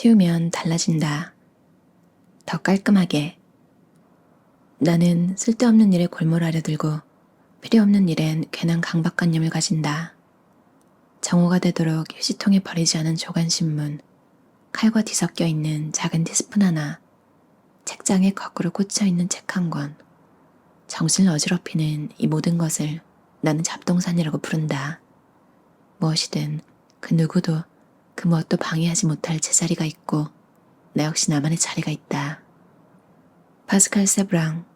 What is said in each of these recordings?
치우면 달라진다. 더 깔끔하게. 나는 쓸데없는 일에 골몰하려 들고 필요없는 일엔 괜한 강박관념을 가진다. 정오가 되도록 휴지통에 버리지 않은 조간신문, 칼과 뒤섞여 있는 작은 티스푼 하나, 책장에 거꾸로 꽂혀있는 책 한 권, 정신을 어지럽히는 이 모든 것을 나는 잡동사니라고 부른다. 무엇이든 그 누구도 그 무엇도 방해하지 못할 제자리가 있고 나 역시 나만의 자리가 있다. 파스칼 세브랑.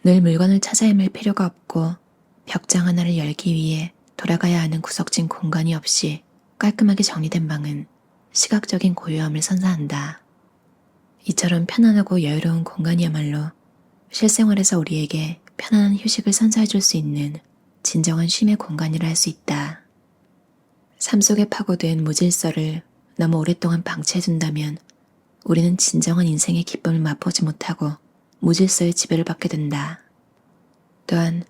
늘 물건을 찾아 헤맬 필요가 없고 벽장 하나를 열기 위해 돌아가야 하는 구석진 공간이 없이 깔끔하게 정리된 방은 시각적인 고요함을 선사한다. 이처럼 편안하고 여유로운 공간이야말로 실생활에서 우리에게 편안한 휴식을 선사해줄 수 있는 진정한 쉼의 공간이라 할 수 있다. 삶 속에 파고든 무질서를 너무 오랫동안 방치해둔다면 우리는 진정한 인생의 기쁨을 맛보지 못하고 무질서의 지배를 받게 된다. 또한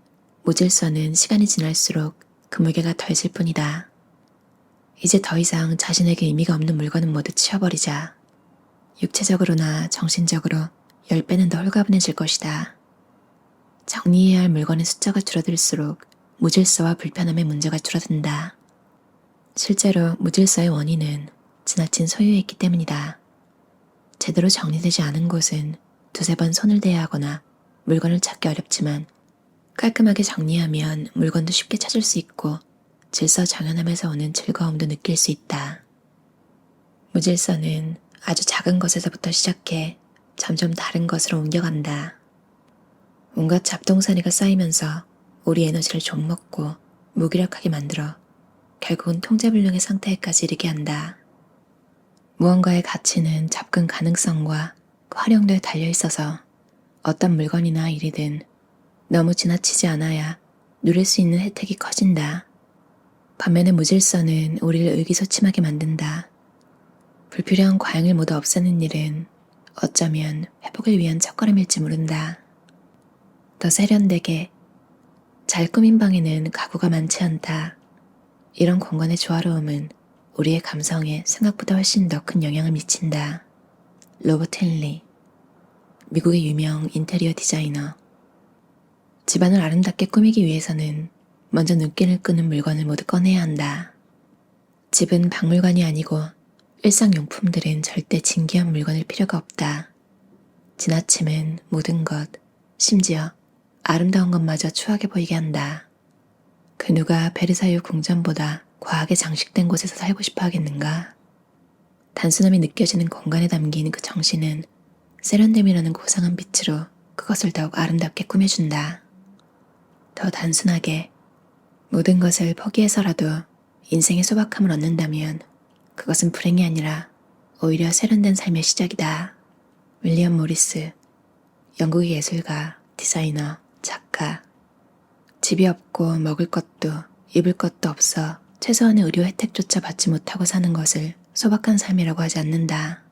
무질서는 시간이 지날수록 그 무게가 덜 질 뿐이다. 이제 더 이상 자신에게 의미가 없는 물건은 모두 치워버리자. 육체적으로나 정신적으로 10배는 더 홀가분해질 것이다. 정리해야 할 물건의 숫자가 줄어들수록 무질서와 불편함의 문제가 줄어든다. 실제로 무질서의 원인은 지나친 소유에 있기 때문이다. 제대로 정리되지 않은 곳은 두세 번 손을 대야 하거나 물건을 찾기 어렵지만 깔끔하게 정리하면 물건도 쉽게 찾을 수 있고 질서정연함에서 오는 즐거움도 느낄 수 있다. 무질서는 아주 작은 것에서부터 시작해 점점 다른 것으로 옮겨간다. 온갖 잡동사니가 쌓이면서 우리 에너지를 좀먹고 무기력하게 만들어 결국은 통제불능의 상태에까지 이르게 한다. 무언가의 가치는 접근 가능성과 그 활용도에 달려있어서 어떤 물건이나 일이든 너무 지나치지 않아야 누릴 수 있는 혜택이 커진다. 반면에 무질서는 우리를 의기소침하게 만든다. 불필요한 과잉을 모두 없애는 일은 어쩌면 회복을 위한 첫걸음일지 모른다. 더 세련되게 잘 꾸민 방에는 가구가 많지 않다. 이런 공간의 조화로움은 우리의 감성에 생각보다 훨씬 더 큰 영향을 미친다. 로버트 헨리, 미국의 유명 인테리어 디자이너. 집안을 아름답게 꾸미기 위해서는 먼저 눈길을 끄는 물건을 모두 꺼내야 한다. 집은 박물관이 아니고 일상용품들은 절대 진귀한 물건일 필요가 없다. 지나침은 모든 것, 심지어 아름다운 것마저 추하게 보이게 한다. 그 누가 베르사유 궁전보다 과하게 장식된 곳에서 살고 싶어 하겠는가? 단순함이 느껴지는 공간에 담긴 그 정신은 세련됨이라는 고상한 빛으로 그것을 더욱 아름답게 꾸며준다. 더 단순하게 모든 것을 포기해서라도 인생의 소박함을 얻는다면 그것은 불행이 아니라 오히려 세련된 삶의 시작이다. 윌리엄 모리스, 영국의 예술가, 디자이너, 작가. 집이 없고 먹을 것도 입을 것도 없어 최소한의 의료 혜택조차 받지 못하고 사는 것을 소박한 삶이라고 하지 않는다.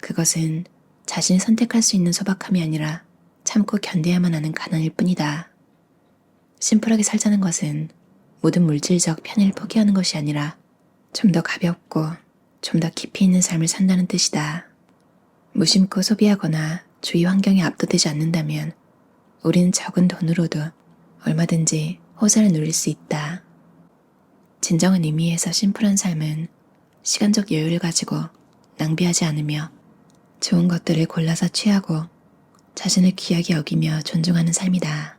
그것은 자신이 선택할 수 있는 소박함이 아니라 참고 견뎌야만 하는 가난일 뿐이다. 심플하게 살자는 것은 모든 물질적 편의를 포기하는 것이 아니라 좀 더 가볍고 좀 더 깊이 있는 삶을 산다는 뜻이다. 무심코 소비하거나 주위 환경에 압도되지 않는다면 우리는 적은 돈으로도 얼마든지 호사를 누릴 수 있다. 진정한 의미에서 심플한 삶은 시간적 여유를 가지고 낭비하지 않으며 좋은 것들을 골라서 취하고 자신을 귀하게 여기며 존중하는 삶이다.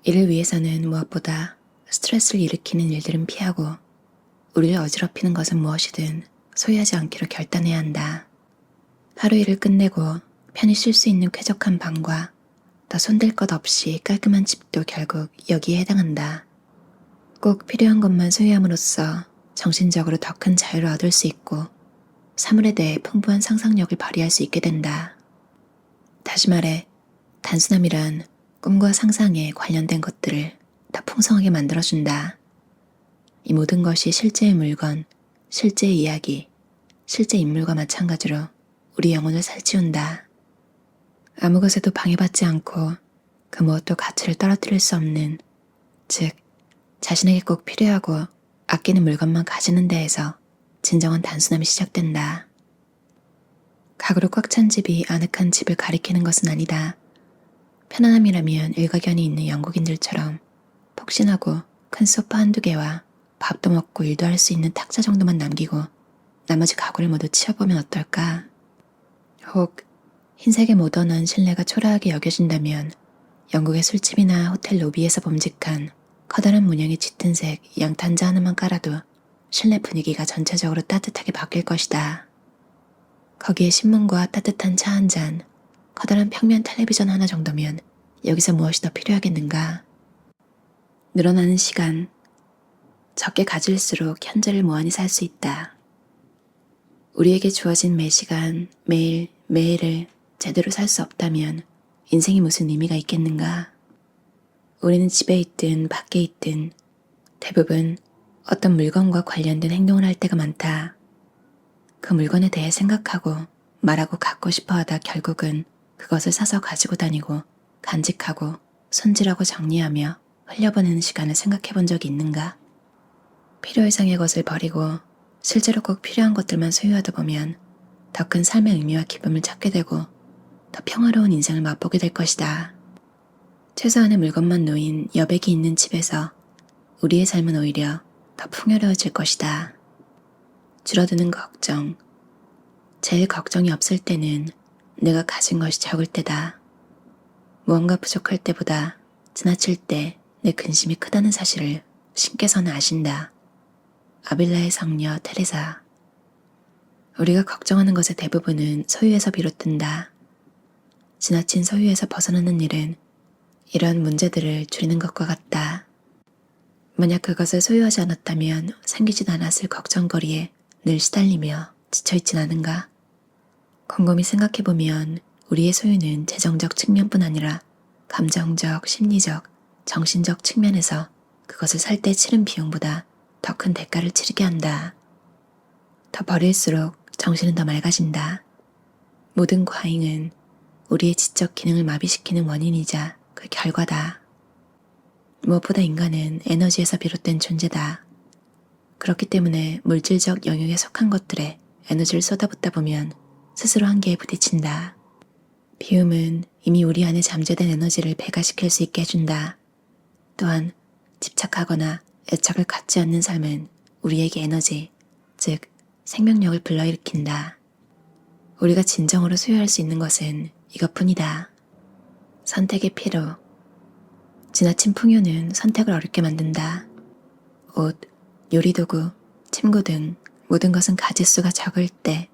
이를 위해서는 무엇보다 스트레스를 일으키는 일들은 피하고 우리를 어지럽히는 것은 무엇이든 소유하지 않기로 결단해야 한다. 하루 일을 끝내고 편히 쉴 수 있는 쾌적한 방과 더 손댈 것 없이 깔끔한 집도 결국 여기에 해당한다. 꼭 필요한 것만 소유함으로써 정신적으로 더 큰 자유를 얻을 수 있고 사물에 대해 풍부한 상상력을 발휘할 수 있게 된다. 다시 말해 단순함이란 꿈과 상상에 관련된 것들을 더 풍성하게 만들어준다. 이 모든 것이 실제의 물건, 실제의 이야기, 실제 인물과 마찬가지로 우리 영혼을 살찌운다. 아무 것에도 방해받지 않고 그 무엇도 가치를 떨어뜨릴 수 없는, 즉 자신에게 꼭 필요하고 아끼는 물건만 가지는 데에서 진정한 단순함이 시작된다. 가구로 꽉 찬 집이 아늑한 집을 가리키는 것은 아니다. 편안함이라면 일가견이 있는 영국인들처럼 폭신하고 큰 소파 한두 개와 밥도 먹고 일도 할 수 있는 탁자 정도만 남기고 나머지 가구를 모두 치워보면 어떨까? 혹 흰색의 모던한 실내가 초라하게 여겨진다면 영국의 술집이나 호텔 로비에서 범직한 커다란 문양의 짙은 색 양탄자 하나만 깔아도 실내 분위기가 전체적으로 따뜻하게 바뀔 것이다. 거기에 신문과 따뜻한 차 한 잔, 커다란 평면 텔레비전 하나 정도면 여기서 무엇이 더 필요하겠는가? 늘어나는 시간, 적게 가질수록 현재를 무한히 살 수 있다. 우리에게 주어진 매 시간, 매일, 매일을 제대로 살 수 없다면 인생이 무슨 의미가 있겠는가? 우리는 집에 있든 밖에 있든 대부분 어떤 물건과 관련된 행동을 할 때가 많다. 그 물건에 대해 생각하고 말하고 갖고 싶어 하다 결국은 그것을 사서 가지고 다니고 간직하고 손질하고 정리하며 흘려보내는 시간을 생각해 본 적이 있는가? 필요 이상의 것을 버리고 실제로 꼭 필요한 것들만 소유하다 보면 더 큰 삶의 의미와 기쁨을 찾게 되고 더 평화로운 인생을 맛보게 될 것이다. 최소한의 물건만 놓인 여백이 있는 집에서 우리의 삶은 오히려 더 풍요로워질 것이다. 줄어드는 걱정. 제일 걱정이 없을 때는 내가 가진 것이 적을 때다. 무언가 부족할 때보다 지나칠 때 내 근심이 크다는 사실을 신께서는 아신다. 아빌라의 성녀 테레사. 우리가 걱정하는 것의 대부분은 소유에서 비롯된다. 지나친 소유에서 벗어나는 일은 이런 문제들을 줄이는 것과 같다. 만약 그것을 소유하지 않았다면 생기지도 않았을 걱정거리에 늘 시달리며 지쳐있진 않은가? 곰곰이 생각해보면 우리의 소유는 재정적 측면뿐 아니라 감정적, 심리적, 정신적 측면에서 그것을 살 때 치른 비용보다 더 큰 대가를 치르게 한다. 더 버릴수록 정신은 더 맑아진다. 모든 과잉은 우리의 지적 기능을 마비시키는 원인이자 그 결과다. 무엇보다 인간은 에너지에서 비롯된 존재다. 그렇기 때문에 물질적 영역에 속한 것들에 에너지를 쏟아붓다 보면 스스로 한계에 부딪힌다. 비움은 이미 우리 안에 잠재된 에너지를 배가시킬 수 있게 해준다. 또한 집착하거나 애착을 갖지 않는 삶은 우리에게 에너지, 즉 생명력을 불러일으킨다. 우리가 진정으로 소유할 수 있는 것은 이것뿐이다. 선택의 피로. 지나친 풍요는 선택을 어렵게 만든다. 옷, 요리도구, 침구 등 모든 것은 가짓수가 적을 때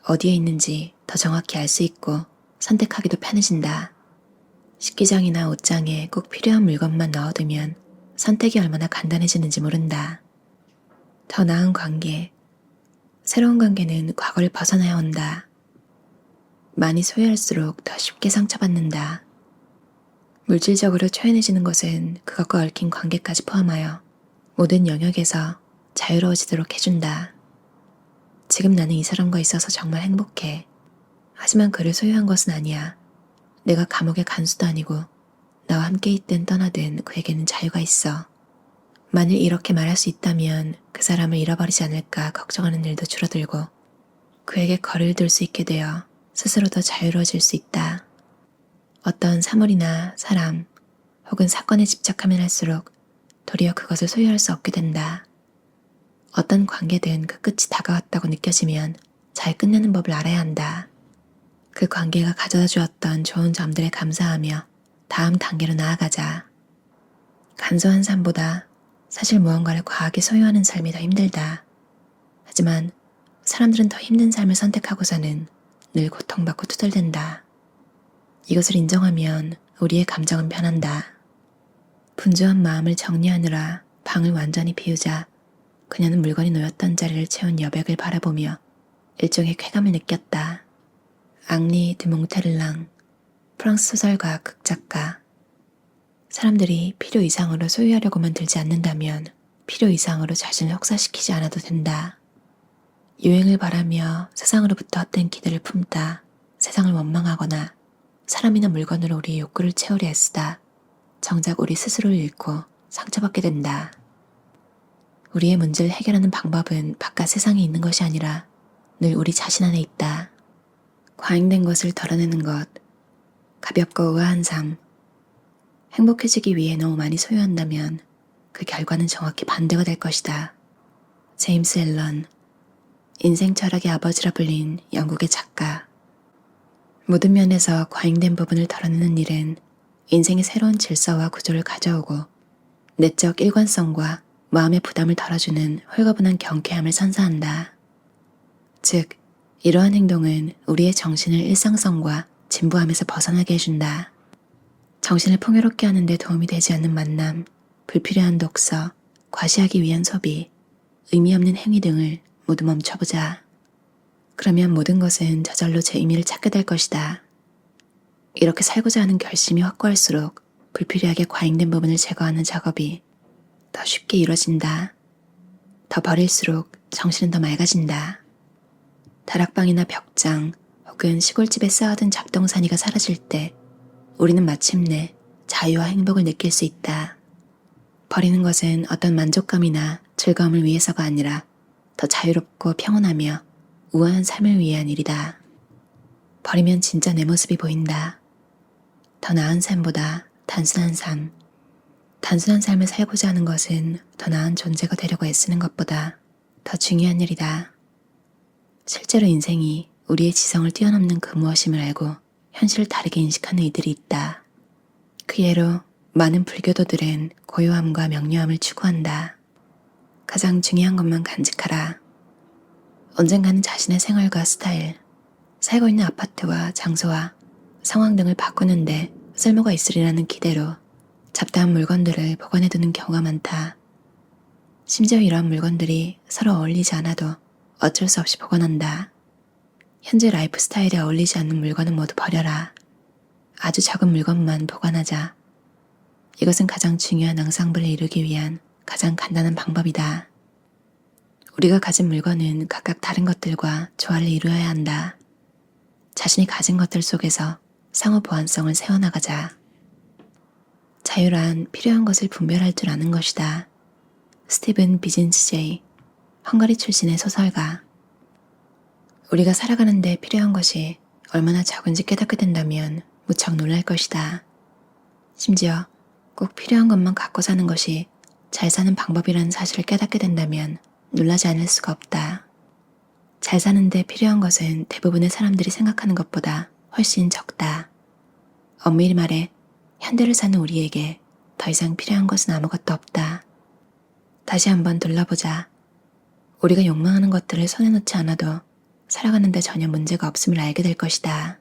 어디에 있는지 더 정확히 알 수 있고 선택하기도 편해진다. 식기장이나 옷장에 꼭 필요한 물건만 넣어두면 선택이 얼마나 간단해지는지 모른다. 더 나은 관계. 새로운 관계는 과거를 벗어나야 온다. 많이 소유할수록 더 쉽게 상처받는다. 물질적으로 초연해지는 것은 그것과 얽힌 관계까지 포함하여 모든 영역에서 자유로워지도록 해준다. 지금 나는 이 사람과 있어서 정말 행복해. 하지만 그를 소유한 것은 아니야. 내가 감옥의 간수도 아니고 나와 함께 있든 떠나든 그에게는 자유가 있어. 만일 이렇게 말할 수 있다면 그 사람을 잃어버리지 않을까 걱정하는 일도 줄어들고 그에게 거리를 둘 수 있게 되어 스스로 더 자유로워질 수 있다. 어떤 사물이나 사람 혹은 사건에 집착하면 할수록 도리어 그것을 소유할 수 없게 된다. 어떤 관계든 그 끝이 다가왔다고 느껴지면 잘 끝내는 법을 알아야 한다. 그 관계가 가져다 주었던 좋은 점들에 감사하며 다음 단계로 나아가자. 간소한 삶보다 사실 무언가를 과하게 소유하는 삶이 더 힘들다. 하지만 사람들은 더 힘든 삶을 선택하고서는 늘 고통받고 투덜댄다. 이것을 인정하면 우리의 감정은 변한다. 분주한 마음을 정리하느라 방을 완전히 비우자 그녀는 물건이 놓였던 자리를 채운 여백을 바라보며 일종의 쾌감을 느꼈다. 앙리 드 몽테를랑, 프랑스 소설가, 극작가. 사람들이 필요 이상으로 소유하려고만 들지 않는다면 필요 이상으로 자신을 혹사시키지 않아도 된다. 유행을 바라며 세상으로부터 헛된 기대를 품다 세상을 원망하거나 사람이나 물건으로 우리의 욕구를 채우려 애쓰다 정작 우리 스스로를 잃고 상처받게 된다. 우리의 문제를 해결하는 방법은 바깥 세상에 있는 것이 아니라 늘 우리 자신 안에 있다. 과잉된 것을 덜어내는 것, 가볍고 우아한 삶. 행복해지기 위해 너무 많이 소유한다면 그 결과는 정확히 반대가 될 것이다. 제임스 앨런, 인생 철학의 아버지라 불린 영국의 작가. 모든 면에서 과잉된 부분을 덜어내는 일은 인생의 새로운 질서와 구조를 가져오고 내적 일관성과 마음의 부담을 덜어주는 홀가분한 경쾌함을 선사한다. 즉, 이러한 행동은 우리의 정신을 일상성과 진부함에서 벗어나게 해준다. 정신을 풍요롭게 하는 데 도움이 되지 않는 만남, 불필요한 독서, 과시하기 위한 소비, 의미 없는 행위 등을 모두 멈춰보자. 그러면 모든 것은 저절로 제 의미를 찾게 될 것이다. 이렇게 살고자 하는 결심이 확고할수록 불필요하게 과잉된 부분을 제거하는 작업이 더 쉽게 이루어진다. 더 버릴수록 정신은 더 맑아진다. 다락방이나 벽장 혹은 시골집에 쌓아둔 잡동사니가 사라질 때 우리는 마침내 자유와 행복을 느낄 수 있다. 버리는 것은 어떤 만족감이나 즐거움을 위해서가 아니라 더 자유롭고 평온하며 우아한 삶을 위한 일이다. 버리면 진짜 내 모습이 보인다. 더 나은 삶보다 단순한 삶. 단순한 삶을 살고자 하는 것은 더 나은 존재가 되려고 애쓰는 것보다 더 중요한 일이다. 실제로 인생이 우리의 지성을 뛰어넘는 그 무엇임을 알고 현실을 다르게 인식하는 이들이 있다. 그 예로 많은 불교도들은 고요함과 명료함을 추구한다. 가장 중요한 것만 간직하라. 언젠가는 자신의 생활과 스타일, 살고 있는 아파트와 장소와 상황 등을 바꾸는데 쓸모가 있으리라는 기대로 잡다한 물건들을 보관해두는 경우가 많다. 심지어 이러한 물건들이 서로 어울리지 않아도 어쩔 수 없이 보관한다. 현재 라이프 스타일에 어울리지 않는 물건은 모두 버려라. 아주 적은 물건만 보관하자. 이것은 가장 중요한 앙상블을 이루기 위한 가장 간단한 방법이다. 우리가 가진 물건은 각각 다른 것들과 조화를 이루어야 한다. 자신이 가진 것들 속에서 상호 보완성을 세워나가자. 자유란 필요한 것을 분별할 줄 아는 것이다. 스티븐 비진스제이, 헝가리 출신의 소설가. 우리가 살아가는데 필요한 것이 얼마나 적은지 깨닫게 된다면 무척 놀랄 것이다. 심지어 꼭 필요한 것만 갖고 사는 것이 잘 사는 방법이라는 사실을 깨닫게 된다면 놀라지 않을 수가 없다. 잘 사는데 필요한 것은 대부분의 사람들이 생각하는 것보다 훨씬 적다. 엄밀히 말해 현대를 사는 우리에게 더 이상 필요한 것은 아무것도 없다. 다시 한번 둘러보자. 우리가 욕망하는 것들을 손에 넣지 않아도 살아가는데 전혀 문제가 없음을 알게 될 것이다.